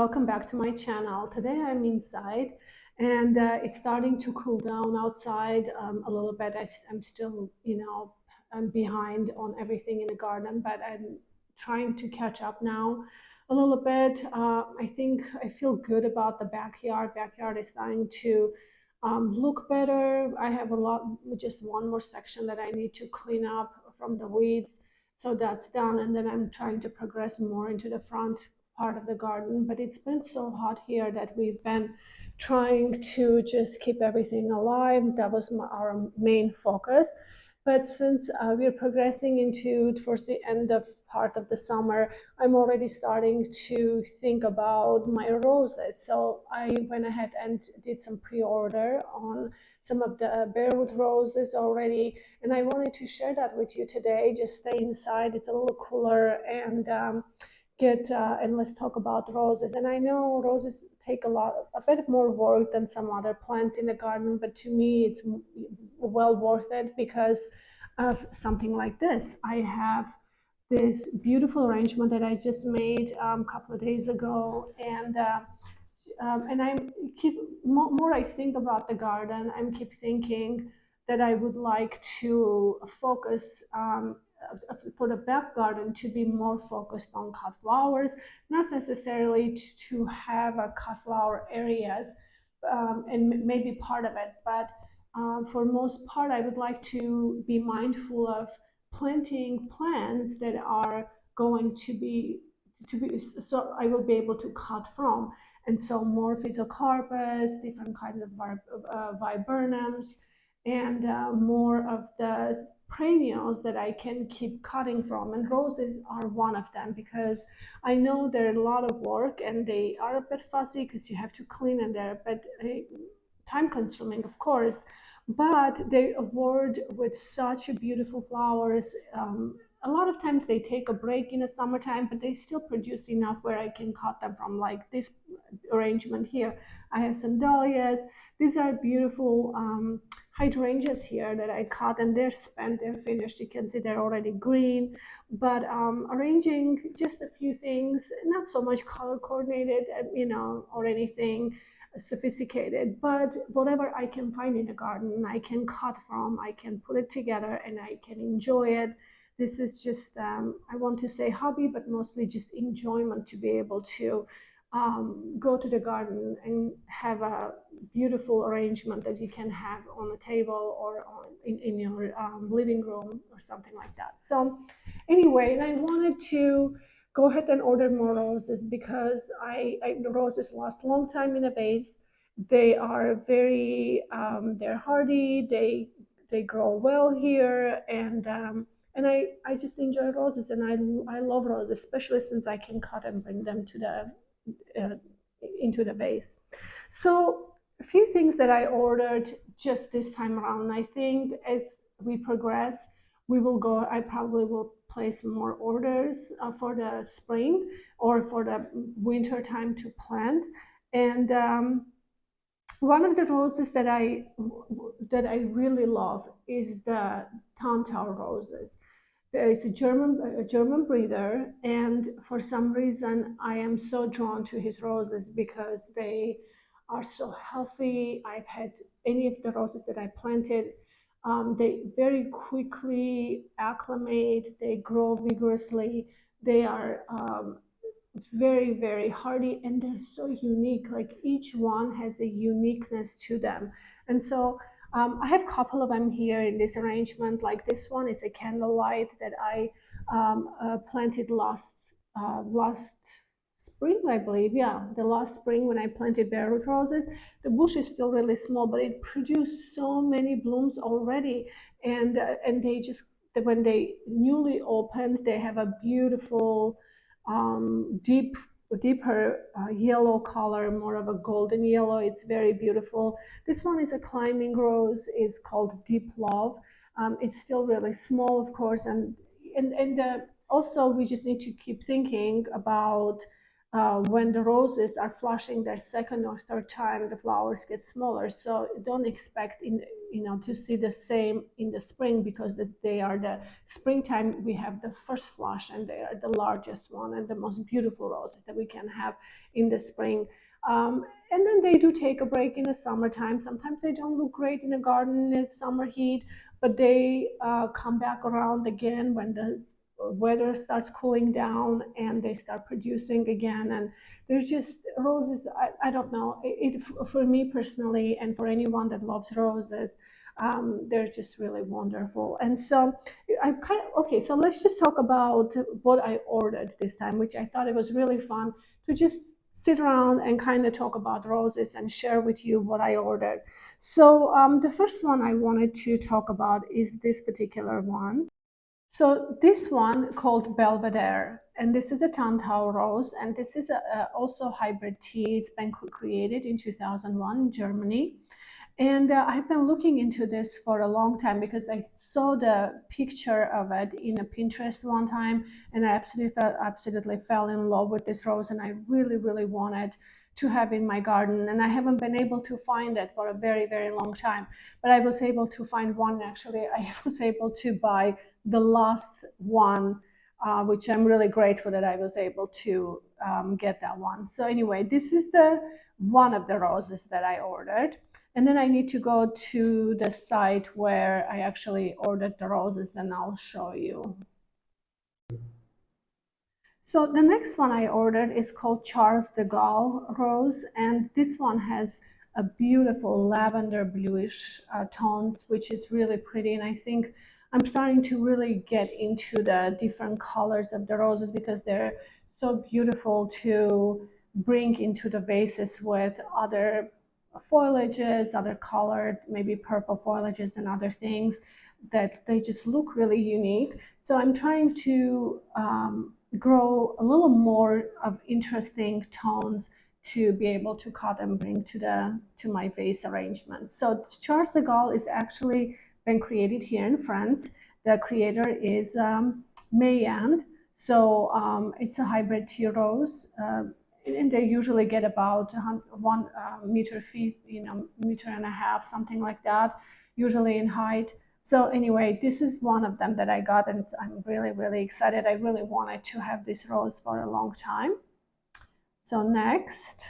welcome back to my channel. Today I'm inside and it's starting to cool down outside a little bit. I'm still, I'm behind on everything in the garden, but I'm trying to catch up now a little bit. I think I feel good about the backyard. Backyard is starting to look better. I have just one more section that I need to clean up from the weeds. So that's done, and then I'm trying to progress more into the front part of the garden. But it's been so hot here that we've been trying to just keep everything alive. That was our main focus. But since we're progressing into towards the end of part of the summer, I'm already starting to think about my roses. So I went ahead and did some pre-order on some of the Belvedere roses already, and I wanted to share that with you today. Just stay inside; it's a little cooler, and and let's talk about roses. And I know roses take a bit more work than some other plants in the garden, but to me, it's well worth it because of something like this. I have this beautiful arrangement that I just made a couple of days ago, and I keep more I think about the garden, I keep thinking that I would like to focus for the back garden to be more focused on cut flowers, not necessarily to have a cut flower areas, and maybe part of it, but for most part, I would like to be mindful of planting plants that are going to be so I will be able to cut from. And so more physocarpus, different kinds of viburnums, and more of the perennials that I can keep cutting from. And roses are one of them because I know they're a lot of work and they are a bit fussy because you have to clean in there, but time consuming, of course. But they award with such beautiful flowers. A lot of times they take a break in the summertime, but they still produce enough where I can cut them from, like this arrangement here. I have some dahlias. These are beautiful hydrangeas here that I cut, and they're spent, they're finished. You can see they're already green, but arranging just a few things, not so much color coordinated, or anything sophisticated, but whatever I can find in the garden, I can cut from, I can put it together, and I can enjoy it. This is just, I want to say hobby, but mostly just enjoyment to be able to go to the garden and have a beautiful arrangement that you can have on a table or in your living room or something like that. So anyway, and I wanted to go ahead and order more roses because the roses last a long time in a vase. They are they're hardy. They grow well here, and I just enjoy roses, and I love roses, especially since I can cut and bring them to the into the vase. So a few things that I ordered just this time around. I think as we progress, I probably will place more orders for the spring or for the winter time to plant. And one of the roses that I really love is the Tantau roses. It's a German breeder, and for some reason I am so drawn to his roses because they are so healthy. I've had any of the roses that I planted, they very quickly acclimate, they grow vigorously, they are very hardy, and they're so unique. Like each one has a uniqueness to them. And so I have a couple of them here in this arrangement. Like this one is a candlelight that I planted last spring, I believe. Yeah, the last spring when I planted Belvedere roses. The bush is still really small, but it produced so many blooms already, and they just, when they newly opened, they have a beautiful deeper yellow color, more of a golden yellow. It's very beautiful. This one is a climbing rose, is called Deep Love. It's still really small, of course, and also we just need to keep thinking about when the roses are flushing their second or third time, the flowers get smaller. So don't expect to see the same in the spring, because they are the springtime. We have the first flush, and they are the largest one and the most beautiful roses that we can have in the spring. And then they do take a break in the summertime. Sometimes they don't look great in the garden in summer heat, but they come back around again when the weather starts cooling down and they start producing again. And there's just roses, I don't know, for me personally, and for anyone that loves roses, they're just really wonderful. And so okay, so let's just talk about what I ordered this time, which I thought it was really fun to just sit around and kind of talk about roses and share with you what I ordered. So the first one I wanted to talk about is this particular one. So this one called Belvedere, and this is a Tantau Rose, and this is also hybrid tea. It's been created in 2001 in Germany. And I've been looking into this for a long time because I saw the picture of it in a Pinterest one time, and I absolutely fell in love with this rose, and I really, really wanted to have in my garden. And I haven't been able to find it for a very, very long time. But I was able to find one. Actually, I was able to buy the last one, which I'm really grateful that I was able to get that one. So anyway, this is the one of the roses that I ordered. And then I need to go to the site where I actually ordered the roses, and I'll show you. So the next one I ordered is called Charles de Gaulle Rose, and this one has a beautiful lavender bluish tones, which is really pretty. And I think I'm starting to really get into the different colors of the roses because they're so beautiful to bring into the vases with other foliages, other colored, maybe purple foliages and other things, that they just look really unique. So I'm trying to grow a little more of interesting tones to be able to cut and bring to my vase arrangement. So Charles de Gaulle is actually been created here in France. The creator is Mayand. So it's a hybrid tea rose. And they usually get about 1 meter feet, meter and a half, something like that, usually in height. So anyway, this is one of them that I got, and I'm really, really excited. I really wanted to have this rose for a long time. So next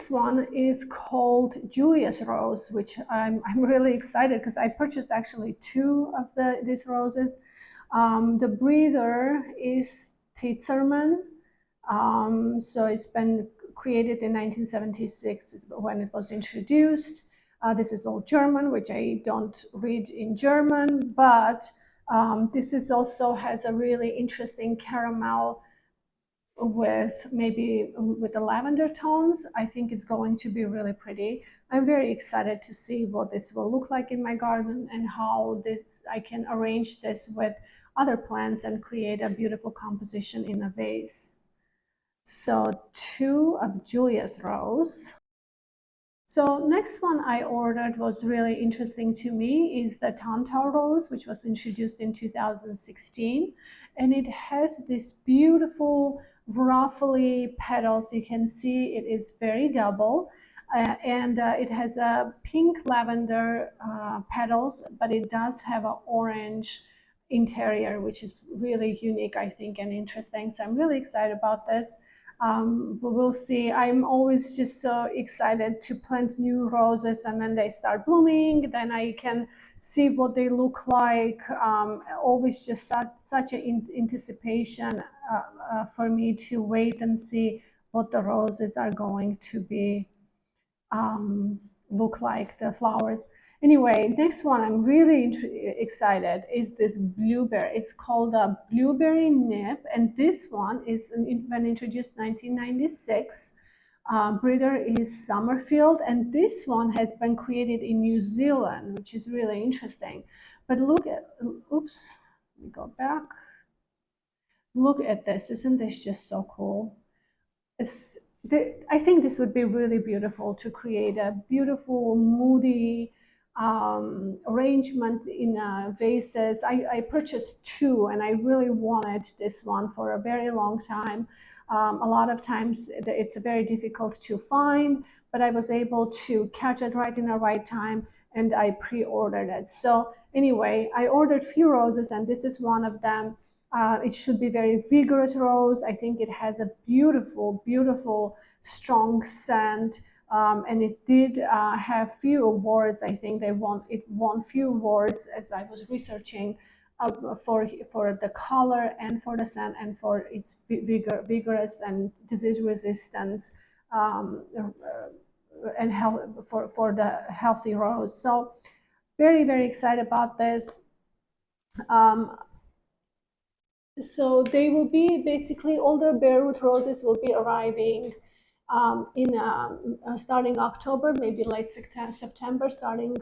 one is called Julius Rose, which I'm really excited because I purchased actually two of these roses. The breeder is Titzerman. So it's been created in 1976 when it was introduced. This is all German, which I don't read in German, but this is also has a really interesting caramel with the lavender tones. I think it's going to be really pretty. I'm very excited to see what this will look like in my garden and how I can arrange this with other plants and create a beautiful composition in a vase. So two of Julius Rose. So next one I ordered was really interesting to me is the Tantau Rose, which was introduced in 2016. And it has this beautiful ruffly petals. You can see it is very double. And it has a pink lavender petals, but it does have an orange interior, which is really unique, I think, and interesting. So I'm really excited about this. But we'll see. I'm always just so excited to plant new roses, and then they start blooming. Then I can see what they look like. Always just such an anticipation for me to wait and see what the roses are going to be look like, the flowers. Anyway, next one I'm really excited is this blueberry. It's called a blueberry nip, and this one is been introduced 1996. Breeder is Summerfield, and this one has been created in New Zealand, which is really interesting. But look at, oops, let me go back. Look at this, isn't this just so cool? I think this would be really beautiful to create a beautiful, moody arrangement in vases. I purchased two, and I really wanted this one for a very long time. A lot of times it's very difficult to find, but I was able to catch it right in the right time, and I pre-ordered it. So anyway, I ordered few roses, and this is one of them. It should be very vigorous rose. I think it has a beautiful, beautiful, strong scent. And it did have few awards. I think it won few awards as I was researching for the color and for the scent and for its vigorous and disease resistance, and health, for the healthy rose. So very, very excited about this. Um, so they will be basically, all the bare root roses will be arriving in starting October, maybe late September, starting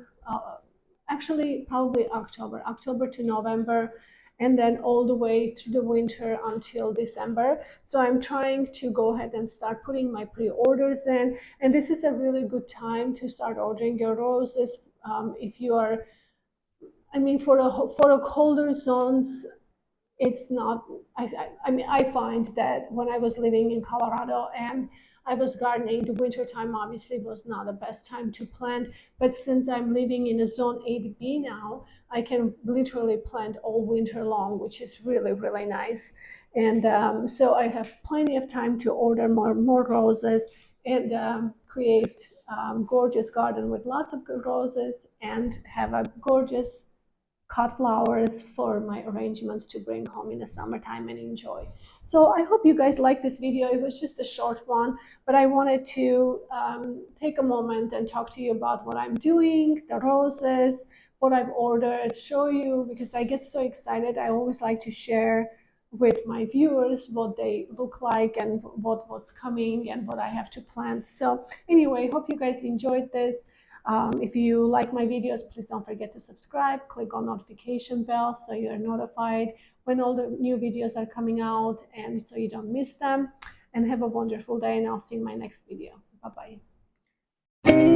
actually probably October to November, and then all the way through the winter until December. So I'm trying to go ahead and start putting my pre-orders in, and this is a really good time to start ordering your roses. If you are, I mean, for the colder zones, it's not. I mean, I find that when I was living in Colorado and I was gardening, the winter time obviously was not the best time to plant. But since I'm living in a zone 8B now, I can literally plant all winter long, which is really, really nice. And so I have plenty of time to order more roses and create gorgeous garden with lots of good roses and have a gorgeous cut flowers for my arrangements to bring home in the summertime and enjoy. So I hope you guys like this video. It was just a short one, but I wanted to take a moment and talk to you about what I'm doing, the roses, what I've ordered, show you, because I get so excited. I always like to share with my viewers what they look like and what's coming and what I have to plant. So anyway, hope you guys enjoyed this. If you like my videos, please don't forget to subscribe, click on notification bell so you're notified when all the new videos are coming out and so you don't miss them. And have a wonderful day, and I'll see you in my next video. Bye-bye.